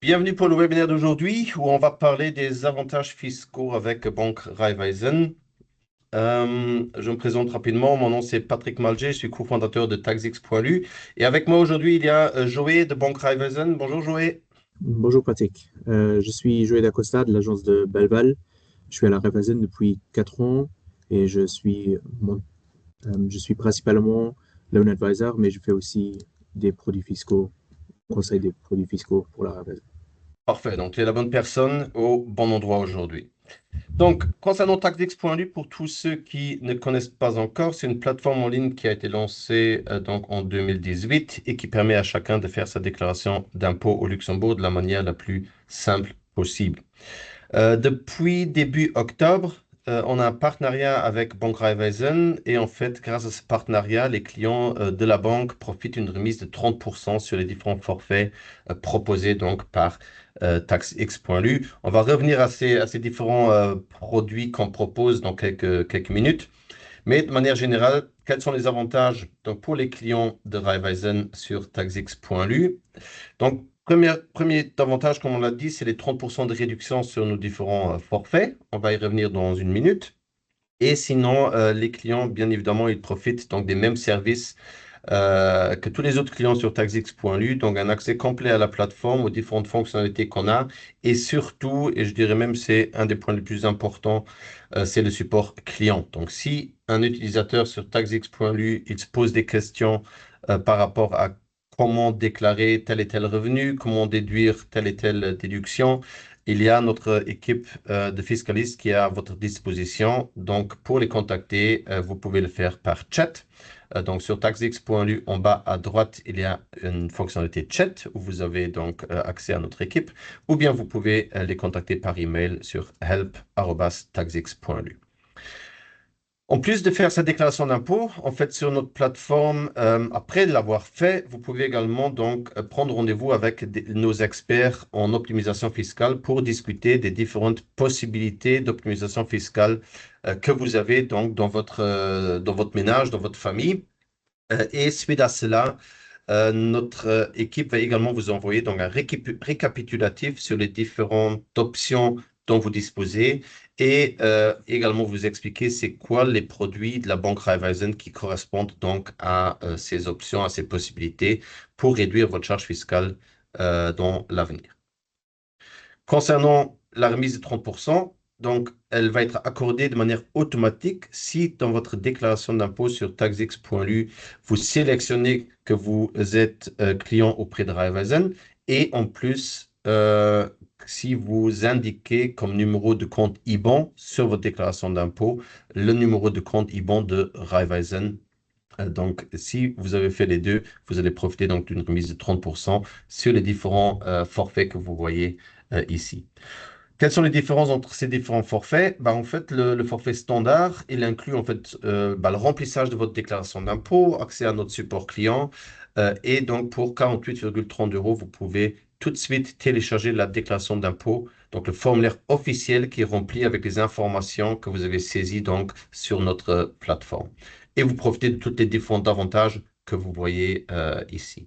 Bienvenue pour le webinaire d'aujourd'hui où on va parler des avantages fiscaux avec Banque Raiffeisen. Je me présente rapidement. Mon nom c'est Patrick Malger, je suis cofondateur de TaxX.lu. Et avec moi aujourd'hui, il y a Joé de Banque Raiffeisen. Bonjour Joé. Bonjour Patrick. Je suis Joël Dacosta de l'agence de Belval. Je suis à la Raiffeisen depuis 4 ans et je suis principalement loan advisor, mais je fais aussi des produits fiscaux, conseil des produits fiscaux pour la Raiffeisen. Parfait, donc tu es la bonne personne au bon endroit aujourd'hui. Donc, concernant TaxX.lu, pour tous ceux qui ne connaissent pas encore, c'est une plateforme en ligne qui a été lancée donc en 2018 et qui permet à chacun de faire sa déclaration d'impôt au Luxembourg de la manière la plus simple possible. Depuis début octobre, on a un partenariat avec Banque Raiffeisen et en fait, grâce à ce partenariat, les clients de la banque profitent d'une remise de 30% sur les différents forfaits proposés donc par TaxX.lu. On va revenir à ces différents produits qu'on propose dans quelques minutes. Mais de manière générale, quels sont les avantages donc, pour les clients de Raiffeisen sur TaxX.lu? Donc, premier avantage, comme on l'a dit, c'est les 30% de réduction sur nos différents forfaits. On va y revenir dans une minute. Et sinon, les clients, bien évidemment, ils profitent donc des mêmes services que tous les autres clients sur TaxX.lu, donc un accès complet à la plateforme, aux différentes fonctionnalités qu'on a, et surtout, et je dirais même c'est un des points les plus importants, c'est le support client. Donc si un utilisateur sur TaxX.lu, il se pose des questions par rapport à comment déclarer tel et tel revenu, comment déduire telle et telle déduction, il y a notre équipe de fiscalistes qui est à votre disposition. Donc, pour les contacter, vous pouvez le faire par chat. Donc, sur taxx.lu, en bas à droite, il y a une fonctionnalité chat où vous avez donc accès à notre équipe, ou bien vous pouvez les contacter par email sur help@taxx.lu. En plus de faire sa déclaration d'impôt, en fait, sur notre plateforme, après l'avoir fait, vous pouvez également donc prendre rendez-vous avec nos experts en optimisation fiscale pour discuter des différentes possibilités d'optimisation fiscale que vous avez donc dans votre ménage, dans votre famille. Et suite à cela, notre équipe va également vous envoyer donc un récapitulatif sur les différentes options dont vous disposez et également vous expliquer c'est quoi les produits de la banque Raiffeisen qui correspondent donc à ces options, à ces possibilités pour réduire votre charge fiscale dans l'avenir. Concernant la remise de 30%, donc elle va être accordée de manière automatique si dans votre déclaration d'impôt sur taxx.lu, vous sélectionnez que vous êtes client auprès de Raiffeisen et en plus, si vous indiquez comme numéro de compte IBAN sur votre déclaration d'impôt le numéro de compte IBAN de Raiffeisen. Donc, si vous avez fait les deux, vous allez profiter donc d'une remise de 30% sur les différents forfaits que vous voyez ici. Quelles sont les différences entre ces différents forfaits? Bah, en fait, le forfait standard, il inclut en fait le remplissage de votre déclaration d'impôt, accès à notre support client, et donc pour 48,30 euros, vous pouvez tout de suite télécharger la déclaration d'impôt, donc le formulaire officiel qui est rempli avec les informations que vous avez saisies donc sur notre plateforme. Et vous profitez de tous les différents avantages que vous voyez ici.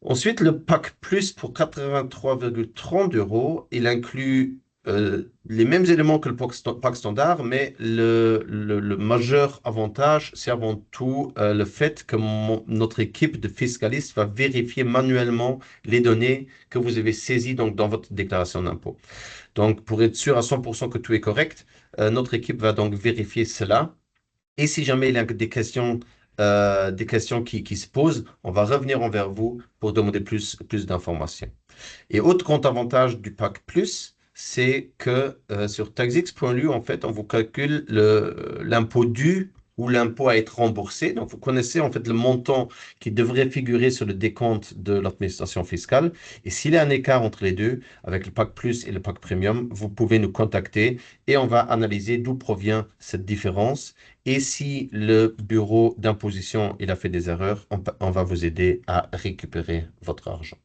Ensuite, le pack plus pour 83,30 euros, il inclut les mêmes éléments que le pack standard, mais le majeur avantage, c'est avant tout le fait que notre équipe de fiscalistes va vérifier manuellement les données que vous avez saisies donc, dans votre déclaration d'impôt. Donc, pour être sûr à 100% que tout est correct, notre équipe va donc vérifier cela. Et si jamais il y a des questions qui se posent, on va revenir envers vous pour demander plus d'informations. Et autre grand avantage du pack plus, c'est que sur taxx.lu, en fait, on vous calcule l'impôt dû ou l'impôt à être remboursé. Donc, vous connaissez en fait le montant qui devrait figurer sur le décompte de l'administration fiscale. Et s'il y a un écart entre les deux, avec le pack plus et le pack premium, vous pouvez nous contacter et on va analyser d'où provient cette différence. Et si le bureau d'imposition il a fait des erreurs, on va vous aider à récupérer votre argent.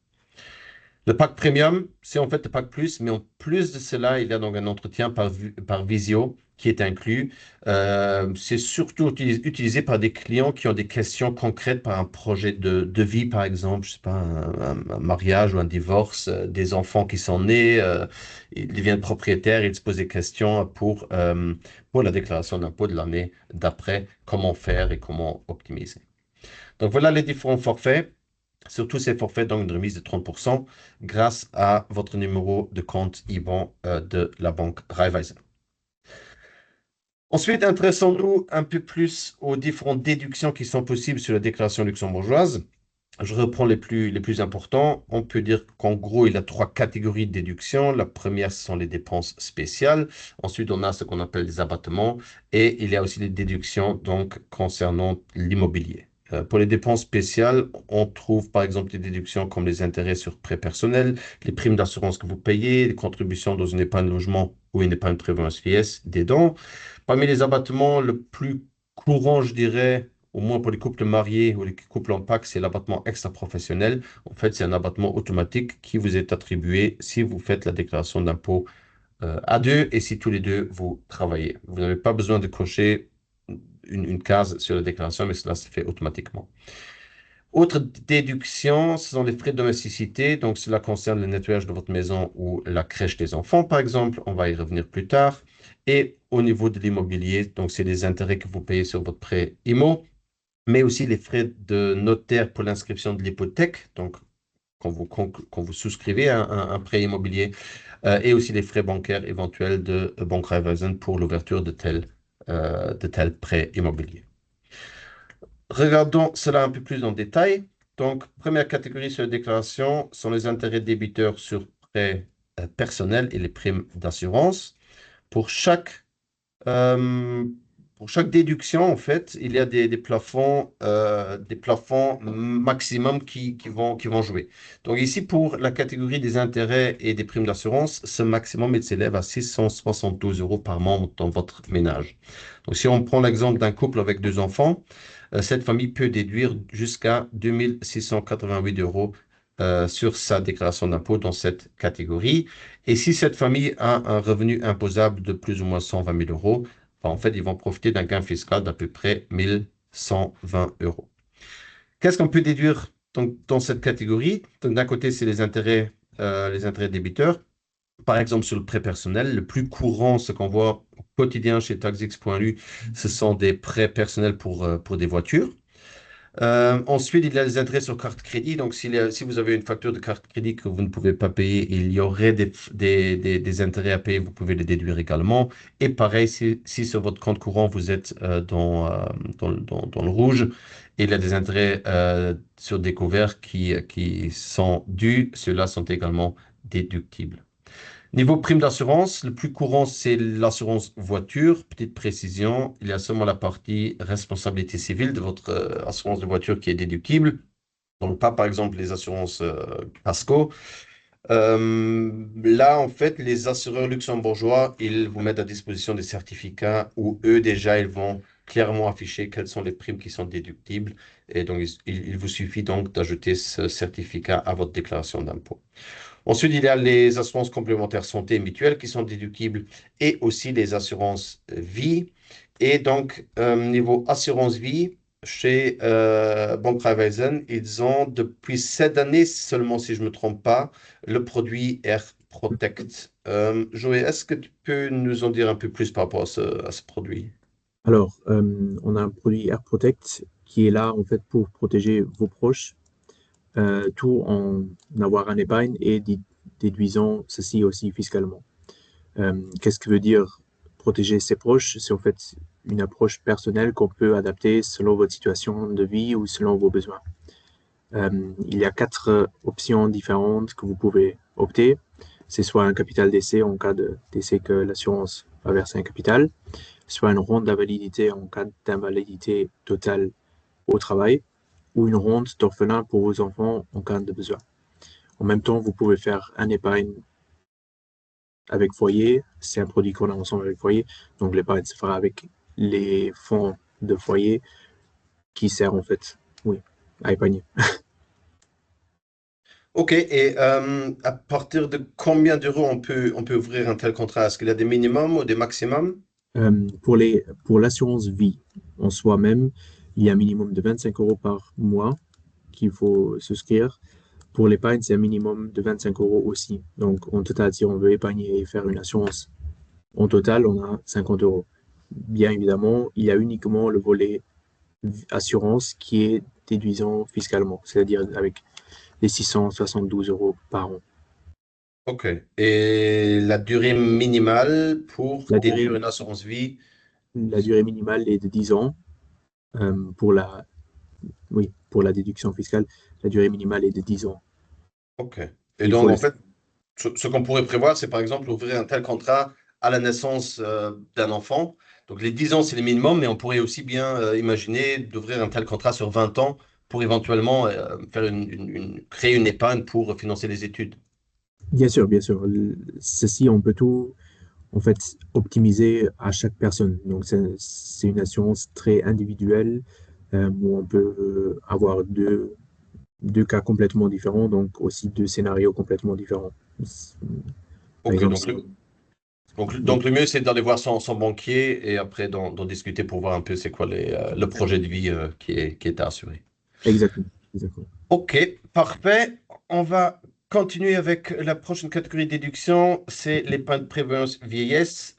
Le pack premium, c'est en fait le pack plus, mais en plus de cela, il y a donc un entretien par visio qui est inclus. C'est surtout utilisé par des clients qui ont des questions concrètes par un projet de vie, par exemple, je sais pas, un mariage ou un divorce, des enfants qui sont nés, ils deviennent propriétaires, ils se posent des questions pour la déclaration d'impôt de l'année d'après, comment faire et comment optimiser. Donc voilà les différents forfaits. Sur tous ces forfaits, donc une remise de 30% grâce à votre numéro de compte IBAN de la banque Raiffeisen. Ensuite, intéressons-nous un peu plus aux différentes déductions qui sont possibles sur la déclaration luxembourgeoise. Je reprends les plus importants. On peut dire qu'en gros, il y a trois catégories de déductions. La première, ce sont les dépenses spéciales. Ensuite, on a ce qu'on appelle les abattements. Et il y a aussi les déductions donc, concernant l'immobilier. Pour les dépenses spéciales, on trouve par exemple des déductions comme les intérêts sur prêts personnels, les primes d'assurance que vous payez, les contributions dans une épargne logement ou une épargne prévoyance vieillesse, des dons. Parmi les abattements, le plus courant, je dirais, au moins pour les couples mariés ou les couples en PAC, c'est l'abattement extra-professionnel. En fait, c'est un abattement automatique qui vous est attribué si vous faites la déclaration d'impôt à deux et si tous les deux vous travaillez. Vous n'avez pas besoin de cocher une case sur la déclaration, mais cela se fait automatiquement. Autre déduction, ce sont les frais de domesticité. Donc, cela concerne le nettoyage de votre maison ou la crèche des enfants, par exemple. On va y revenir plus tard. Et au niveau de l'immobilier, donc, c'est les intérêts que vous payez sur votre prêt IMO, mais aussi les frais de notaire pour l'inscription de l'hypothèque. Donc, quand vous souscrivez à un prêt immobilier, et aussi les frais bancaires éventuels de Banque Raiffeisen pour l'ouverture de tel prêt immobilier. Regardons cela un peu plus en détail. Donc, première catégorie sur la déclaration sont les intérêts débiteurs sur prêts personnels et les primes d'assurance. Pour chaque, euh, pour chaque déduction, en fait, il y a des plafonds maximum qui vont jouer. Donc ici, pour la catégorie des intérêts et des primes d'assurance, ce maximum, il s'élève à 672 euros par membre dans votre ménage. Donc si on prend l'exemple d'un couple avec deux enfants, cette famille peut déduire jusqu'à 2688 euros sur sa déclaration d'impôt dans cette catégorie. Et si cette famille a un revenu imposable de plus ou moins 120 000 euros, ben, en fait, ils vont profiter d'un gain fiscal d'à peu près 1120 euros. Qu'est-ce qu'on peut déduire donc, dans cette catégorie? Donc, d'un côté, c'est les intérêts débiteurs. Par exemple, sur le prêt personnel, le plus courant, ce qu'on voit au quotidien chez taxix.lu, ce sont des prêts personnels pour des voitures. Ensuite, il y a les intérêts sur carte crédit. Donc, si vous avez une facture de carte crédit que vous ne pouvez pas payer, il y aurait des intérêts à payer, vous pouvez les déduire également. Et pareil, si sur votre compte courant, vous êtes dans le rouge, il y a des intérêts sur découvert qui sont dus. Ceux-là sont également déductibles. Niveau prime d'assurance, le plus courant, c'est l'assurance voiture. Petite précision, il y a seulement la partie responsabilité civile de votre assurance de voiture qui est déductible. Donc, pas par exemple les assurances Casco. Là, en fait, les assureurs luxembourgeois, ils vous mettent à disposition des certificats où eux, déjà, ils vont clairement afficher quelles sont les primes qui sont déductibles. Et donc, il vous suffit donc d'ajouter ce certificat à votre déclaration d'impôt. Ensuite, il y a les assurances complémentaires santé et mutuelles qui sont déductibles et aussi les assurances vie. Et donc, niveau assurance vie, chez Bank Raiffeisen, ils ont depuis cette année seulement, si je ne me trompe pas, le produit Air Protect. Joël, est-ce que tu peux nous en dire un peu plus par rapport à ce produit? Alors, on a un produit Air Protect qui est là en fait pour protéger vos proches, tout en avoir un épargne et déduisant ceci aussi fiscalement. Qu'est-ce que veut dire protéger ses proches? C'est en fait une approche personnelle qu'on peut adapter selon votre situation de vie ou selon vos besoins. Il y a quatre options différentes que vous pouvez opter. C'est soit un capital d'essai en cas de décès que l'assurance va verser un capital, soit une ronde d'invalidité en cas d'invalidité totale au travail, ou une ronde d'orphelin pour vos enfants en cas de besoin. En même temps, vous pouvez faire un épargne avec foyer. C'est un produit qu'on a ensemble avec foyer. Donc, l'épargne se fera avec les fonds de foyer qui servent en fait, oui, à épargner. OK, et à partir de combien d'euros on peut ouvrir un tel contrat? Est-ce qu'il y a des minimums ou des maximums? Pour l'assurance vie en soi-même, il y a un minimum de 25 euros par mois qu'il faut souscrire. Pour l'épargne, c'est un minimum de 25 euros aussi. Donc, en total, si on veut épargner et faire une assurance, en total, on a 50 euros. Bien évidemment, il y a uniquement le volet assurance qui est déduisant fiscalement, c'est-à-dire avec les 672 euros par an. OK. Et la durée minimale pour La durée, déduire une assurance vie? la durée minimale est de 10 ans. Pour oui, pour la déduction fiscale, la durée minimale est de 10 ans. OK. Et Il faut donc, le en fait, ce qu'on pourrait prévoir, c'est par exemple ouvrir un tel contrat à la naissance d'un enfant. Donc, les 10 ans, c'est le minimum, mais on pourrait aussi bien imaginer d'ouvrir un tel contrat sur 20 ans pour éventuellement faire créer une épargne pour financer les études. Bien sûr, bien sûr. Ceci, on peut tout en fait optimiser à chaque personne. Donc, c'est une assurance très individuelle où on peut avoir deux cas complètement différents, donc aussi deux scénarios complètement différents. Par OK. exemple, Donc, si, oui, donc le mieux, c'est d'aller voir son banquier et après d'en discuter pour voir un peu c'est quoi le projet de vie qui est à assurer. exactement, exactement. Ok, parfait. On va continuer avec la prochaine catégorie de déduction, c'est l'épargne de prévoyance vieillesse,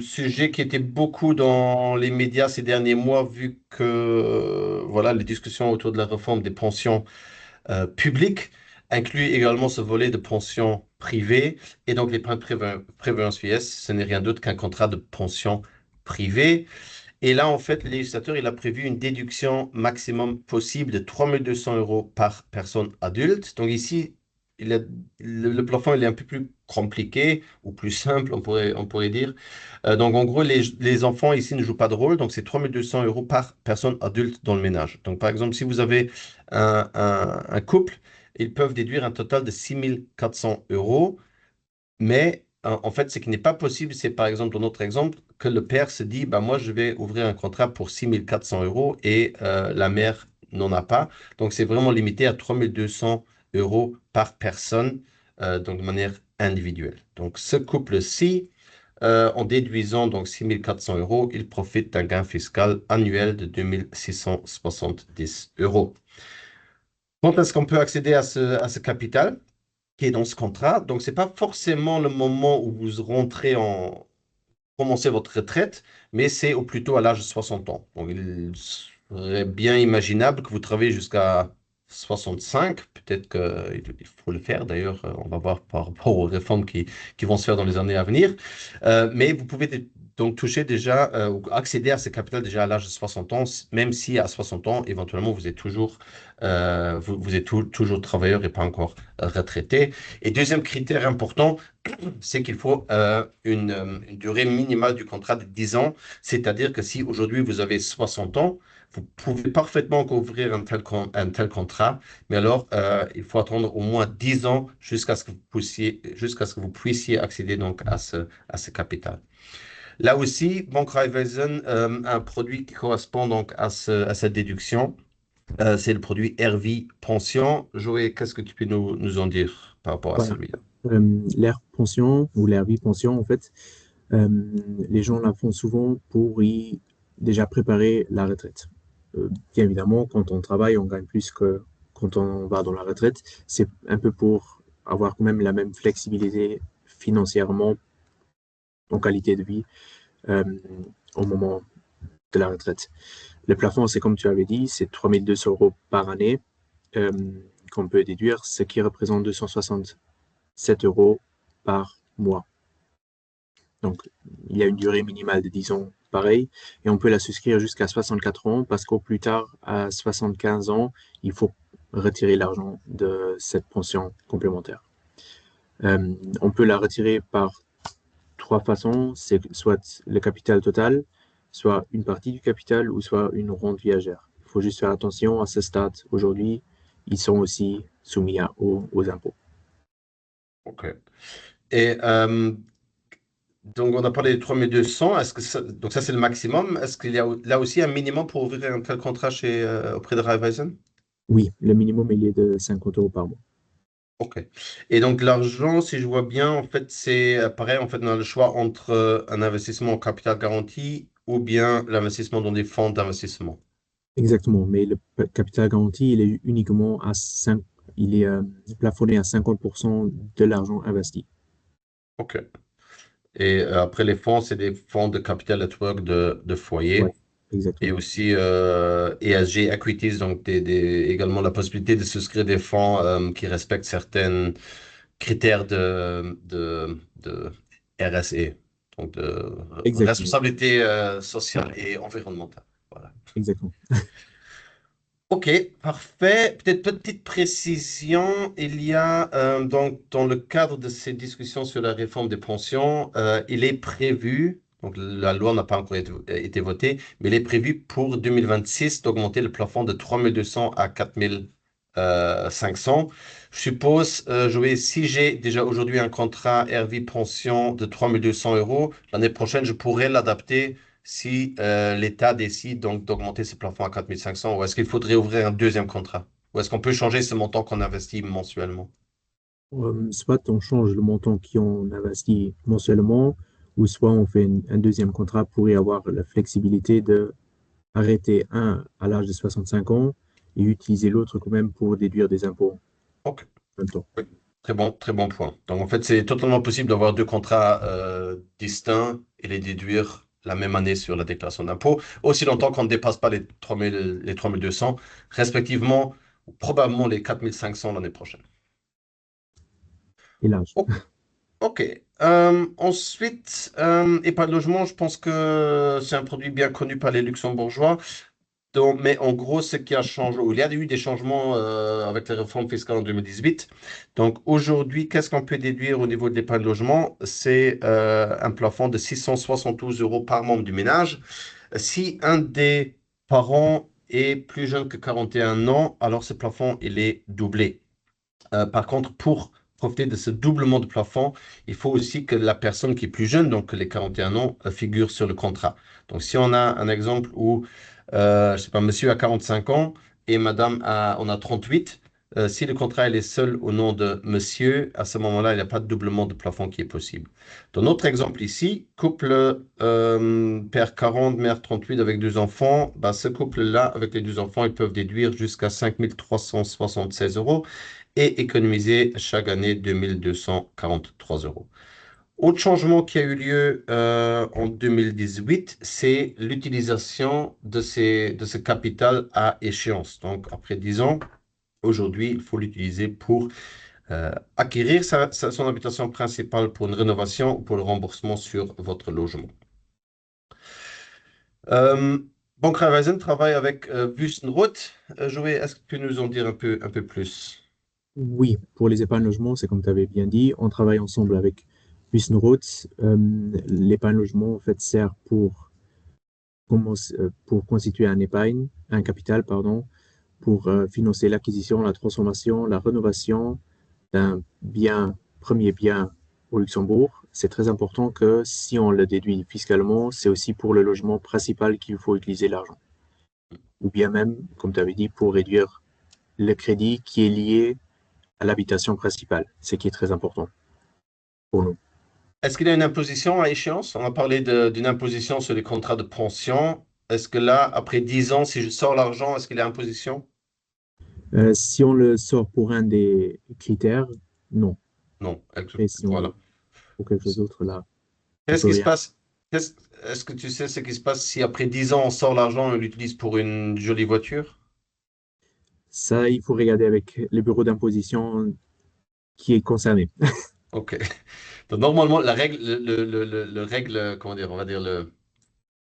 sujet qui était beaucoup dans les médias ces derniers mois vu que voilà, les discussions autour de la réforme des pensions publiques incluent également ce volet de pension privée et donc l'épargne de prévoyance vieillesse, ce n'est rien d'autre qu'un contrat de pension privée. Et là, en fait, le législateur, il a prévu une déduction maximum possible de 3 200 euros par personne adulte. Donc ici, il a- le plafond, il est un peu plus compliqué ou plus simple, on pourrait dire. Donc en gros, les enfants ici ne jouent pas de rôle. Donc c'est 3 200 euros par personne adulte dans le ménage. Donc par exemple, si vous avez un couple, ils peuvent déduire un total de 6 400 euros. Mais en fait, ce qui n'est pas possible, c'est par exemple, dans notre exemple, que le père se dit, bah, moi, je vais ouvrir un contrat pour 6 400 euros et la mère n'en a pas. Donc, c'est vraiment limité à 3 200 euros par personne, donc de manière individuelle. Donc, ce couple-ci, en déduisant donc 6 400 euros, il profite d'un gain fiscal annuel de 2 670 euros. Quand est-ce qu'on peut accéder à ce capital qui est dans ce contrat? Donc, c'est pas forcément le moment où vous rentrez commencez votre retraite, mais c'est au plus tôt à l'âge de 60 ans. Donc, il serait bien imaginable que vous travaillez jusqu'à 65. Peut-être qu'il faut le faire. D'ailleurs, on va voir par rapport aux réformes qui vont se faire dans les années à venir. Mais vous pouvez donc toucher déjà ou accéder à ce capital déjà à l'âge de 60 ans, même si à 60 ans, éventuellement, vous êtes toujours, vous êtes toujours travailleur et pas encore retraité. Et deuxième critère important, c'est qu'il faut une durée minimale du contrat de 10 ans. C'est-à-dire que si aujourd'hui vous avez 60 ans, vous pouvez parfaitement couvrir un tel contrat, mais alors il faut attendre au moins 10 ans jusqu'à ce que vous puissiez accéder donc à ce capital. Là aussi, Bank Raiffeisen a un produit qui correspond donc à cette déduction. C'est le produit RV Pension. Joël, qu'est-ce que tu peux nous en dire par rapport à Voilà. celui-là? L'air pension ou l'air vie pension, en fait, euh, les gens la font souvent pour y déjà préparer la retraite. Bien évidemment, quand on travaille, on gagne plus que quand on va dans la retraite. C'est un peu pour avoir quand même la même flexibilité financièrement en qualité de vie euh, au moment de la retraite. Le plafond, c'est comme tu avais dit, c'est 3200 euros par année euh, qu'on peut déduire, ce qui représente 267 euros par mois. Donc, il y a une durée minimale de 10 ans, pareil, et on peut la souscrire jusqu'à 64 ans parce qu'au plus tard, à 75 ans, il faut retirer l'argent de cette pension complémentaire. On peut la retirer par trois façons, c'est soit le capital total, soit une partie du capital ou soit une rente viagère. Il faut juste faire attention à ce stade. Aujourd'hui, ils sont aussi soumis aux impôts. OK. Et donc, on a parlé de 3200. Donc, ça, c'est le maximum. Est-ce qu'il y a là aussi un minimum pour ouvrir un tel contrat auprès de Raiffeisen? Oui, le minimum, il est de 50 euros par mois. OK. Et donc, l'argent, si je vois bien, en fait, c'est pareil, en fait, on a le choix entre un investissement en capital garanti ou bien l'investissement dans des fonds d'investissement. Exactement, mais le capital garanti, il est uniquement à 5, il est plafonné à 50% de l'argent investi. OK. Et après, les fonds, c'est des fonds de capital network de Ouais, foyer et exactement. aussi ESG Equities, donc également la possibilité de souscrire des fonds qui respectent certains critères de RSE, donc de Exactement. responsabilité sociale et environnementale. Voilà. Exactement. Ok, parfait. Peut-être petite précision, il y a donc dans le cadre de ces discussions sur la réforme des pensions, il est prévu, donc la loi n'a pas encore été votée, mais il est prévu pour 2026 d'augmenter le plafond de 3200 à 4500. Je suppose, Joël, si j'ai déjà aujourd'hui un contrat RV pension de 3200 euros, l'année prochaine, je pourrais l'adapter si l'État décide donc d'augmenter ce plafond à 4500, ou est-ce qu'il faudrait ouvrir un deuxième contrat? Ou est-ce qu'on peut changer ce montant qu'on investit mensuellement? Soit on change le montant qu'on investit mensuellement, ou soit on fait un deuxième contrat pour y avoir la flexibilité de arrêter un à l'âge de 65 ans et utiliser l'autre quand même pour déduire des impôts Ok, en même temps. oui. Très bon point. Donc en fait, c'est totalement possible d'avoir deux contrats distincts et les déduire la même année sur la déclaration d'impôt, aussi longtemps qu'on ne dépasse pas les 3000, les 3200, respectivement, ou probablement les 4500 l'année prochaine. Et l'âge. Ok. Ensuite, épargne logement, je pense que c'est un produit bien connu par les Luxembourgeois. Donc, mais en gros, ce qui a changé, il y a eu des changements avec les réformes fiscales en 2018. Donc aujourd'hui, qu'est-ce qu'on peut déduire au niveau de l'épargne logement? C'est un plafond de 672 euros par membre du ménage. Si un des parents est plus jeune que 41 ans, alors ce plafond, il est doublé. Par contre, pour profiter de ce doublement de plafond, il faut aussi que la personne qui est plus jeune, donc les 41 ans, figure sur le contrat. Donc, si on a un exemple où, je sais pas, monsieur a 45 ans et madame on a 38, si le contrat il est seul au nom de monsieur, à ce moment-là, il n'y a pas de doublement de plafond qui est possible. Dans notre exemple ici, couple père 40, mère 38 avec deux enfants, bah, ce couple-là, avec les deux enfants, ils peuvent déduire jusqu'à 5376 euros et économiser chaque année 2243 euros. Autre changement qui a eu lieu en 2018, c'est l'utilisation de ce capital à échéance. Donc, après 10 ans, aujourd'hui, il faut l'utiliser pour acquérir son habitation principale pour une rénovation ou pour le remboursement sur votre logement. Euh, Banque Raiffeisen travaille avec Wüstenrot. Joël, est-ce que tu peux nous en dire un peu plus? Oui, pour les épargnes logement, c'est comme tu avais bien dit, on travaille ensemble avec Hussenroth. L'épargne logement, en fait, sert pour constituer un capital, pardon, pour financer l'acquisition, la transformation, la rénovation d'un premier bien au Luxembourg. C'est très important que si on le déduit fiscalement, c'est aussi pour le logement principal qu'il faut utiliser l'argent. Ou bien même, comme tu avais dit, pour réduire le crédit qui est lié à l'habitation principale, ce qui est très important pour nous. Est-ce qu'il y a une imposition à échéance? On a parlé d'une imposition sur les contrats de pension. Est-ce que là, après 10 ans, si je sors l'argent, est-ce qu'il y a imposition? Si on le sort pour un des critères, non. Non. Après, si on Voilà. le pour quelque chose d'autre, là, on Qu'est-ce peut qui se rien. passe? Est-ce que tu sais ce qui se passe si après 10 ans, on sort l'argent et on l'utilise pour une jolie voiture? Ça, il faut regarder avec le bureau d'imposition qui est concerné. OK. Donc, normalement, la règle, le règle, comment dire, on va dire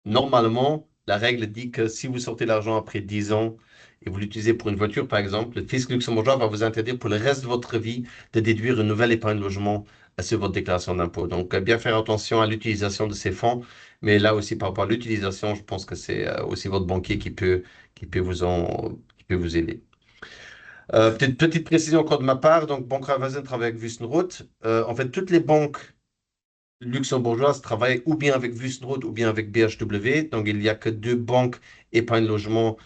normalement, la règle dit que si vous sortez l'argent après 10 ans et vous l'utilisez pour une voiture, par exemple, le fisc luxembourgeois va vous interdire pour le reste de votre vie de déduire une nouvelle épargne logement sur votre déclaration d'impôt. Donc, bien faire attention à l'utilisation de ces fonds. Mais là aussi, par rapport à l'utilisation, je pense que c'est aussi votre banquier qui peut vous aider. Petite précision encore de ma part. Donc, Banque Raiffeisen travaille avec Wüstenrot. En fait, toutes les banques luxembourgeoise travaille ou bien avec Wüstenrot ou bien avec BHW. Donc, il n'y a que deux banques épargne logement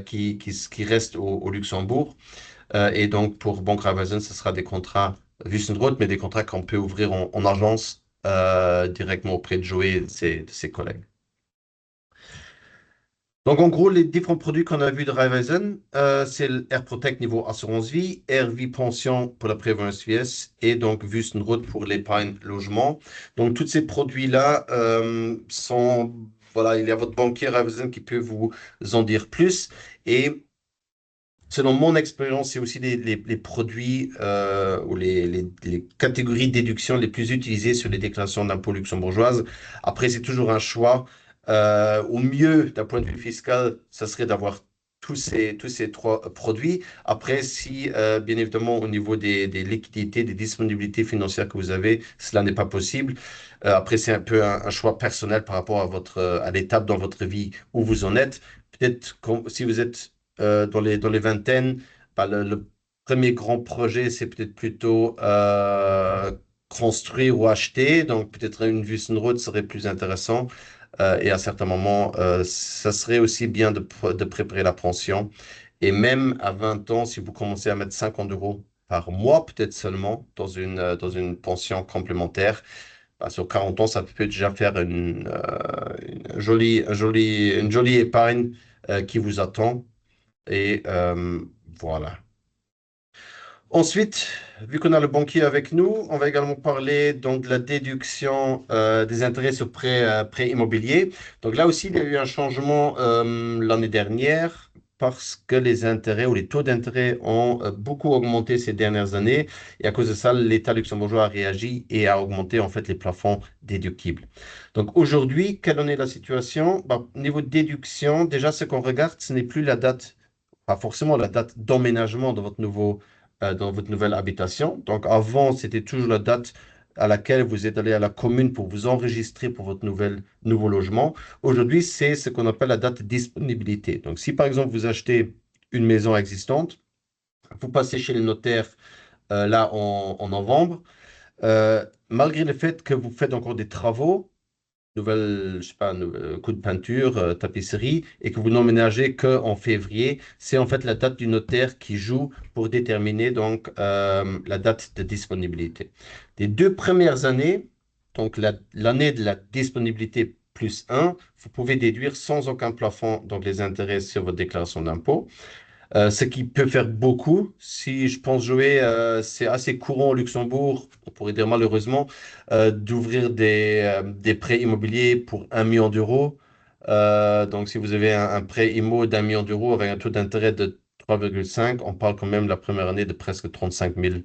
qui restent au Luxembourg. Et donc, pour Banque Raiffeisen, ce sera des contrats Wüstenrot, mais des contrats qu'on peut ouvrir en agence directement auprès de Joey et de ses collègues. Donc, en gros, les différents produits qu'on a vus de Raiffeisen, c'est le Air Protect niveau assurance vie, Air Vie pension pour la prévoyance vieillesse et donc Wüstenrot pour l'épargne logement. Donc, tous ces produits-là sont, voilà, il y a votre banquier Raiffeisen qui peut vous en dire plus. Et selon mon expérience, c'est aussi les produits ou les catégories de déduction les plus utilisées sur les déclarations d'impôts luxembourgeoises. Après, c'est toujours un choix. Au mieux, d'un point de vue fiscal, ça serait d'avoir tous ces trois produits. Après, si, bien évidemment, au niveau des liquidités, des disponibilités financières que vous avez, cela n'est pas possible. Après, c'est un peu un choix personnel par rapport à à l'étape dans votre vie où vous en êtes. Peut-être si vous êtes dans les vingtaines, bah, le premier grand projet, c'est peut-être plutôt construire ou acheter. Donc, peut-être une Wüstenrot serait plus intéressant. Et à certains moments, ça serait aussi bien de préparer la pension. Et même à 20 ans, si vous commencez à mettre 50 euros par mois, peut-être seulement, dans une pension complémentaire, bah, sur 40 ans, ça peut déjà faire une jolie épargne qui vous attend. Et voilà. Ensuite, vu qu'on a le banquier avec nous, on va également parler donc de la déduction des intérêts sur prêts immobiliers. Donc là aussi, il y a eu un changement l'année dernière parce que les intérêts ou les taux d'intérêt ont beaucoup augmenté ces dernières années. Et à cause de ça, l'État luxembourgeois a réagi et a augmenté en fait les plafonds déductibles. Donc aujourd'hui, quelle en est la situation? Bah, niveau de déduction, déjà ce qu'on regarde, ce n'est plus la date, pas forcément la date d'emménagement de dans votre nouvelle habitation. Donc avant, c'était toujours la date à laquelle vous êtes allé à la commune pour vous enregistrer pour votre nouveau logement. Aujourd'hui, c'est ce qu'on appelle la date de disponibilité. Donc si par exemple vous achetez une maison existante, vous passez chez le notaire là en novembre, malgré le fait que vous faites encore des travaux, nouvelle, je sais pas, coup de peinture, tapisserie, et que vous n'emménagez qu'en février, c'est en fait la date du notaire qui joue pour déterminer donc la date de disponibilité. Les 2 premières années, donc l'année de la disponibilité plus 1, vous pouvez déduire sans aucun plafond donc les intérêts sur votre déclaration d'impôt. Ce qui peut faire beaucoup. Si je pense jouer, c'est assez courant au Luxembourg, on pourrait dire malheureusement, d'ouvrir des prêts immobiliers pour 1 million d'euros. Donc, si vous avez un prêt immo d'1 million d'euros avec un taux d'intérêt de 3,5, on parle quand même la première année de presque 35 000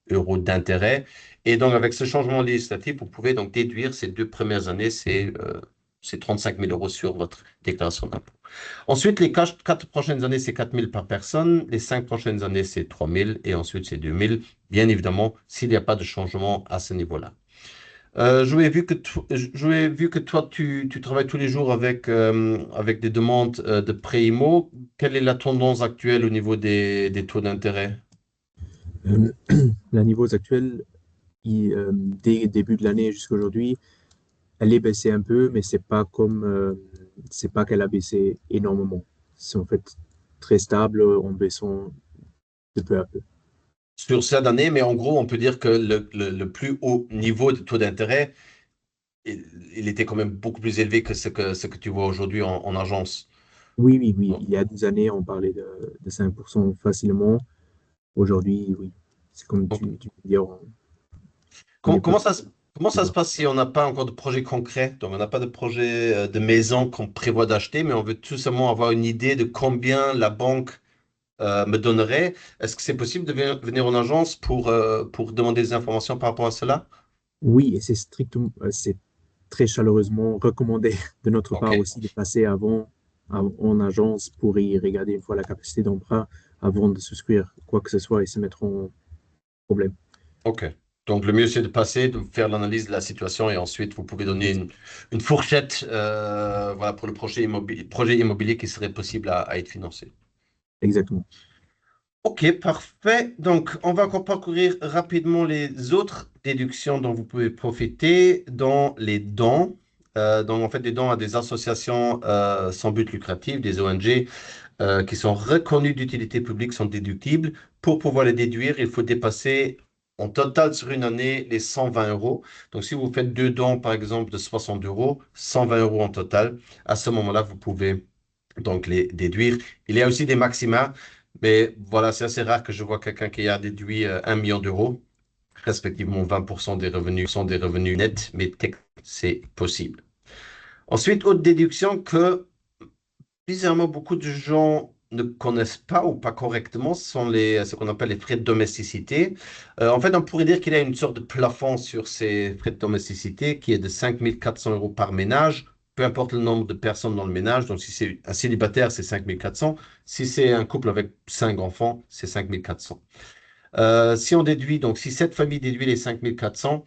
euros d'intérêt. Et donc, avec ce changement législatif, vous pouvez donc déduire ces 2 premières années, c'est 35 000 euros sur votre déclaration d'impôt. Ensuite, les 4 prochaines années, c'est 4 000 par personne. Les 5 prochaines années, c'est 3 000. Et ensuite, c'est 2 000. Bien évidemment, s'il n'y a pas de changement à ce niveau-là. J'avais vu que toi, tu travailles tous les jours avec des demandes de prêt IMO. Quelle est la tendance actuelle au niveau des taux d'intérêt? Euh, la niveau actuel, dès le début de l'année jusqu'à aujourd'hui, elle est baissée un peu, mais c'est pas qu'elle a baissé énormément. C'est en fait très stable en baissant de peu à peu. Sur cette année, mais en gros, on peut dire que le plus haut niveau de taux d'intérêt, il était quand même beaucoup plus élevé que ce que tu vois aujourd'hui en agence. Oui, oui, oui. Il y a 10 années, on parlait de 5% facilement. Aujourd'hui, oui. C'est comme Donc, tu peux dire, on est Comment plus, comment plus ça se bas. passe si on n'a pas encore de projet concret? Donc, on n'a pas de projet de maison qu'on prévoit d'acheter, mais on veut tout simplement avoir une idée de combien la banque me donnerait. Est-ce que c'est possible de venir en agence pour demander des informations par rapport à cela? Oui, et c'est strictement, c'est très chaleureusement recommandé de notre OK, part aussi de passer en agence pour y regarder une fois la capacité d'emprunt avant de souscrire quoi que ce soit et se mettre en problème. OK. Donc, le mieux, c'est de passer, de faire l'analyse de la situation et ensuite, vous pouvez donner Ex- une fourchette voilà, pour le projet immobilier qui serait possible à être financé. Exactement. Ok, parfait. Donc, on va encore parcourir rapidement les autres déductions dont vous pouvez profiter dans les dons. Donc, en fait, des dons à des associations sans but lucratif, des ONG. qui sont reconnus d'utilité publique sont déductibles. Pour pouvoir les déduire, il faut dépasser en total sur une année les 120 euros. Donc, si vous faites deux dons, par exemple, de 60 euros, 120 euros en total, à ce moment-là, vous pouvez donc les déduire. Il y a aussi des maxima, mais voilà, c'est assez rare que je vois quelqu'un qui a déduit 1 million d'euros, respectivement 20% des revenus sont des revenus nets, mais c'est possible. Ensuite, autre déduction que bizarrement beaucoup de gens ne connaissent pas ou pas correctement, ce sont ce qu'on appelle les frais de domesticité. En fait, on pourrait dire qu'il y a une sorte de plafond sur ces frais de domesticité qui est de 5 400 euros par ménage, peu importe le nombre de personnes dans le ménage. Donc, si c'est un célibataire, c'est 5 400. Si c'est un couple avec 5 enfants, c'est 5 400. Si on déduit, donc si cette famille déduit les 5 400,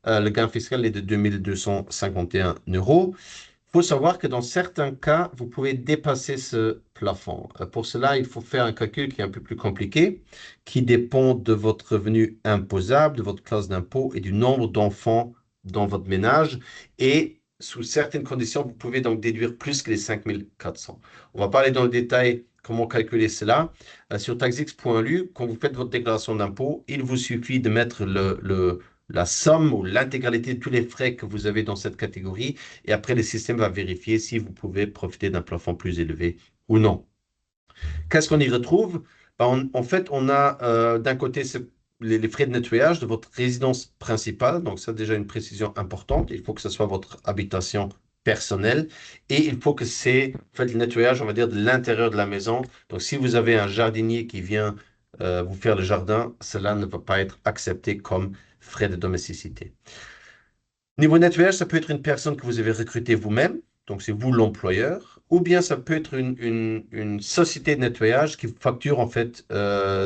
le gain fiscal est de 2 251 euros. Il faut savoir que dans certains cas, vous pouvez dépasser ce plafond. Pour cela, il faut faire un calcul qui est un peu plus compliqué, qui dépend de votre revenu imposable, de votre classe d'impôt et du nombre d'enfants dans votre ménage. Et sous certaines conditions, vous pouvez donc déduire plus que les 5 400. On va pas aller dans le détail comment calculer cela. Sur taxix.lu, quand vous faites votre déclaration d'impôt, il vous suffit de mettre la somme ou l'intégralité de tous les frais que vous avez dans cette catégorie et après le système va vérifier si vous pouvez profiter d'un plafond plus élevé ou non. Qu'est-ce qu'on y retrouve? Ben, en fait, on a d'un côté les frais de nettoyage de votre résidence principale, donc ça déjà une précision importante, il faut que ce soit votre habitation personnelle et il faut que c'est en fait, le nettoyage, on va dire, de l'intérieur de la maison. Donc si vous avez un jardinier qui vient vous faire le jardin, cela ne va pas être accepté comme frais de domesticité. Niveau nettoyage, ça peut être une personne que vous avez recrutée vous-même, donc c'est vous l'employeur, ou bien ça peut être une société de nettoyage qui facture en fait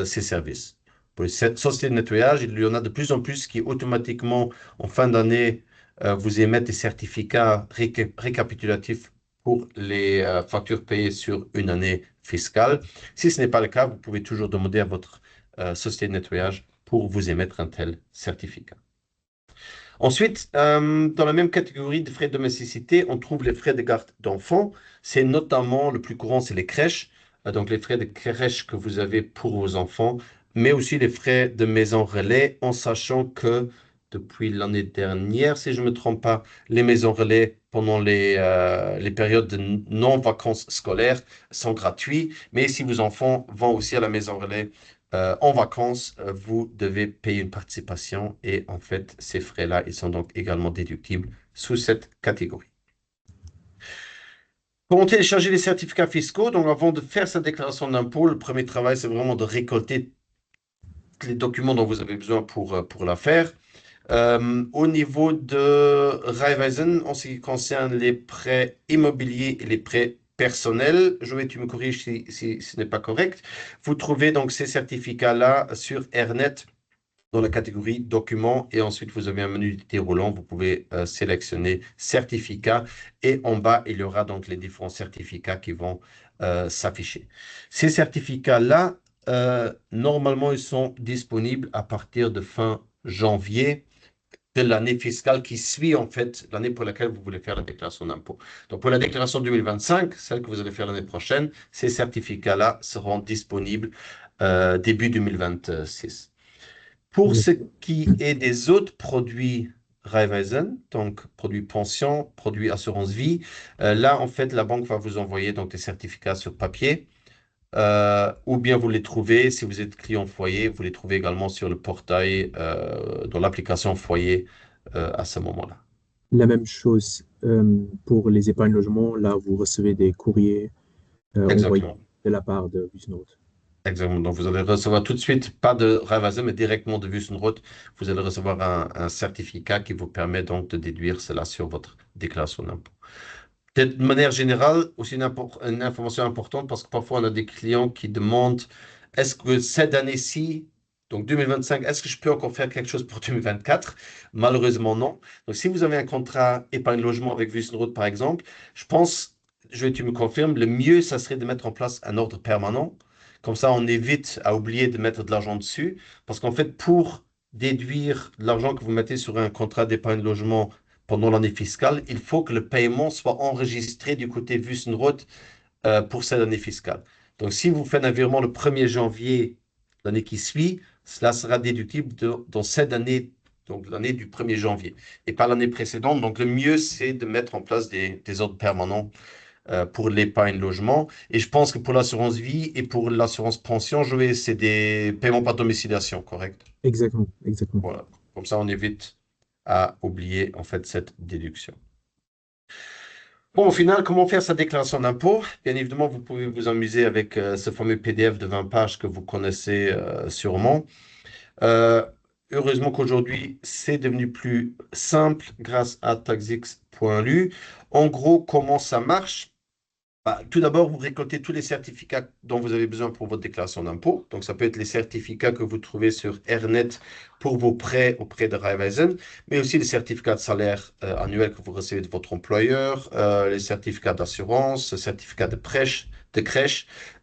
ses services. Pour cette société de nettoyage, il y en a de plus en plus qui automatiquement, en fin d'année, vous émettent des certificats récapitulatifs pour les factures payées sur une année fiscale. Si ce n'est pas le cas, vous pouvez toujours demander à votre société de nettoyage pour vous émettre un tel certificat. Ensuite, dans la même catégorie de frais de domesticité, on trouve les frais de garde d'enfants. C'est notamment le plus courant, c'est les crèches, donc les frais de crèche que vous avez pour vos enfants, mais aussi les frais de maison relais, en sachant que depuis l'année dernière, si je ne me trompe pas, les maisons relais pendant les périodes de non-vacances scolaires sont gratuits, mais si vos enfants vont aussi à la maison relais en vacances, vous devez payer une participation et en fait, ces frais-là, ils sont donc également déductibles sous cette catégorie. Comment télécharger les certificats fiscaux? Donc, avant de faire sa déclaration d'impôt, le premier travail, c'est vraiment de récolter les documents dont vous avez besoin pour la faire. Au niveau de Raiffeisen, en ce qui concerne les prêts immobiliers et les prêts personnels, Joël, tu me corriges si ce n'est pas correct. Vous trouvez donc ces certificats-là sur Airnet dans la catégorie documents et ensuite vous avez un menu déroulant. Vous pouvez sélectionner certificats et en bas, il y aura donc les différents certificats qui vont s'afficher. Ces certificats-là, normalement, ils sont disponibles à partir de fin janvier de l'année fiscale qui suit en fait l'année pour laquelle vous voulez faire la déclaration d'impôt. Donc pour la déclaration 2025, celle que vous allez faire l'année prochaine, ces certificats-là seront disponibles début 2026. Pour ce qui est des autres produits Raiffeisen, donc produits pension, produits assurance vie, là en fait la banque va vous envoyer donc des certificats sur papier. Ou bien vous les trouvez, si vous êtes client foyer, vous les trouvez également sur le portail, dans l'application foyer à ce moment-là. La même chose pour les épargnes logement. Là, vous recevez des courriers envoyés Exactement. de la part de Busnote. Exactement. Donc vous allez recevoir tout de suite, pas de Raiffeisen, mais directement de Wüstenrot, vous allez recevoir un certificat qui vous permet donc de déduire cela sur votre déclaration d'impôt. De manière générale, aussi une information importante parce que parfois on a des clients qui demandent est-ce que cette année-ci, donc 2025, est-ce que je peux encore faire quelque chose pour 2024? Malheureusement, non. Donc, si vous avez un contrat épargne logement avec Wüstenrot, par exemple, je pense, tu me confirmes, le mieux, ça serait de mettre en place un ordre permanent. Comme ça, on évite à oublier de mettre de l'argent dessus. Parce qu'en fait, pour déduire l'argent que vous mettez sur un contrat d'épargne logement pendant l'année fiscale, il faut que le paiement soit enregistré du côté Wüstenrot pour cette année fiscale. Donc, si vous faites un virement le 1er janvier, l'année qui suit, cela sera déductible dans cette année, donc l'année du 1er janvier, et pas l'année précédente. Donc, le mieux, c'est de mettre en place des ordres permanents pour l'épargne logement. Et je pense que pour l'assurance vie et pour l'assurance pension, Joël, c'est des paiements par domiciliation, correct? Exactement, exactement. Voilà. Comme ça, on évite à oublier en fait cette déduction. Bon, au final, comment faire sa déclaration d'impôt? Bien évidemment, vous pouvez vous amuser avec ce fameux PDF de 20 pages que vous connaissez sûrement. Euh, Heureusement qu'aujourd'hui, c'est devenu plus simple grâce à taxix.lu. En gros, comment ça marche? Bah, tout d'abord, vous récoltez tous les certificats dont vous avez besoin pour votre déclaration d'impôt. Donc, ça peut être les certificats que vous trouvez sur Airnet pour vos prêts auprès de Raiffeisen, mais aussi les certificats de salaire annuels que vous recevez de votre employeur, les certificats d'assurance, les certificats de crèche,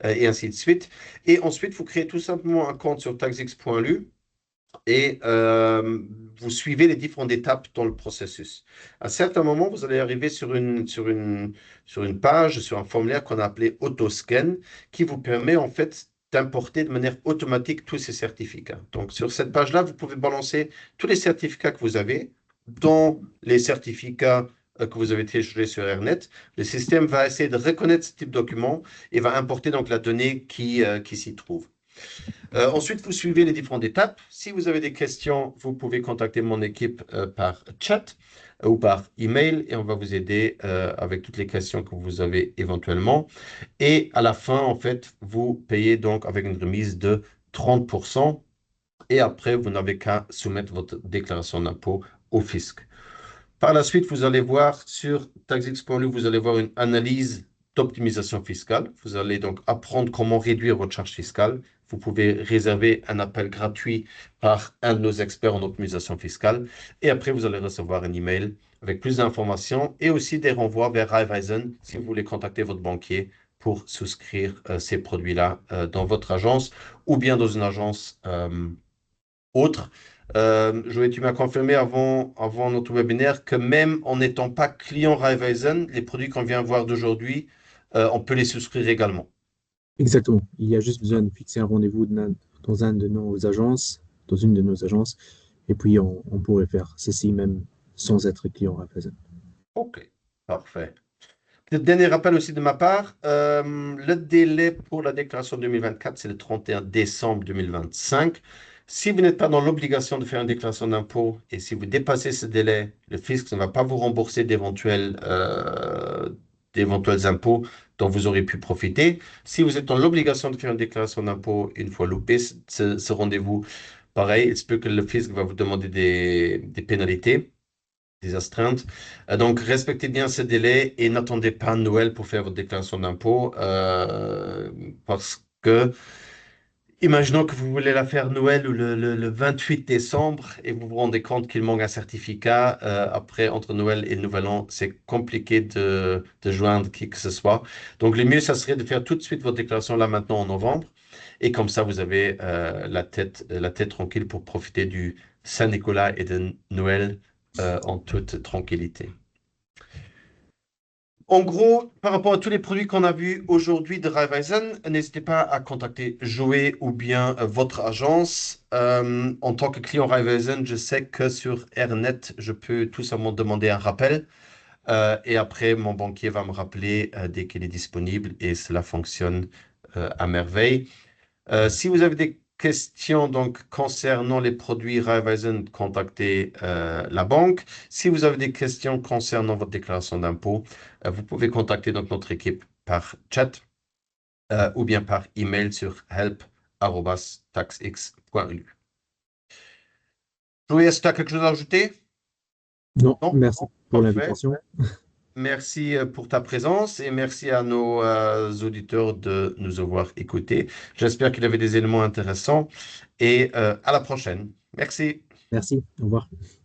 et ainsi de suite. Et ensuite, vous créez tout simplement un compte sur taxix.lu et vous suivez les différentes étapes dans le processus. À certains moments, vous allez arriver sur une page, sur un formulaire qu'on a appelé Autoscan, qui vous permet en fait d'importer de manière automatique tous ces certificats. Donc, sur cette page-là, vous pouvez balancer tous les certificats que vous avez, dont les certificats que vous avez téléchargés sur Airnet. Le système va essayer de reconnaître ce type de document et va importer donc la donnée qui s'y trouve. Ensuite, vous suivez les différentes étapes. Si vous avez des questions, vous pouvez contacter mon équipe par chat ou par email et on va vous aider avec toutes les questions que vous avez éventuellement. Et à la fin, en fait, vous payez donc avec une remise de 30% et après, vous n'avez qu'à soumettre votre déclaration d'impôt au fisc. Par la suite, vous allez voir sur taxix.lu, vous allez voir une analyse d'optimisation fiscale. Vous allez donc apprendre comment réduire votre charge fiscale. Vous pouvez réserver un appel gratuit par un de nos experts en optimisation fiscale. Et après, vous allez recevoir un email avec plus d'informations et aussi des renvois vers Raiffeisen si vous voulez contacter votre banquier pour souscrire ces produits-là dans votre agence ou bien dans une agence autre. Joël, tu m'as confirmé avant notre webinaire que même en n'étant pas client Raiffeisen, les produits qu'on vient voir d'aujourd'hui, on peut les souscrire également. Exactement. Il y a juste besoin de fixer un rendez-vous dans un de nos agences, dans une de nos agences, et puis on pourrait faire ceci même sans être client Raiffeisen. OK, parfait. Peut-être dernier rappel aussi de ma part, le délai pour la déclaration 2024, c'est le 31 décembre 2025. Si vous n'êtes pas dans l'obligation de faire une déclaration d'impôt et si vous dépassez ce délai, le fisc ne va pas vous rembourser d'éventuels impôts dont vous aurez pu profiter. Si vous êtes dans l'obligation de faire une déclaration d'impôt, une fois loupé ce rendez-vous, pareil, il se peut que le fisc va vous demander des pénalités, des astreintes. Donc, respectez bien ce délai et n'attendez pas Noël pour faire votre déclaration d'impôt parce que, imaginons que vous voulez la faire Noël ou le 28 décembre et vous vous rendez compte qu'il manque un certificat. Après, entre Noël et le Nouvel An, c'est compliqué de joindre qui que ce soit. Donc, le mieux, ça serait de faire tout de suite votre déclaration là maintenant en novembre. Et comme ça, vous avez la tête tranquille pour profiter du Saint-Nicolas et de Noël en toute tranquillité. En gros, par rapport à tous les produits qu'on a vus aujourd'hui de Raiffeisen, n'hésitez pas à contacter Joey ou bien votre agence. En tant que client Raiffeisen, je sais que sur Airnet, je peux tout simplement demander un rappel. Et après, mon banquier va me rappeler dès qu'il est disponible et cela fonctionne à merveille. Si vous avez des questions donc concernant les produits Raiffeisen, contactez la banque. Si vous avez des questions concernant votre déclaration d'impôt, vous pouvez contacter donc notre équipe par chat ou bien par email sur help@taxx.lu. Louis, est-ce que tu as quelque chose à ajouter? Non, Non? merci pour Parfait. l'invitation. Merci pour ta présence et merci à nos auditeurs de nous avoir écoutés. J'espère qu'il y avait des éléments intéressants et à la prochaine. Merci. Merci, au revoir.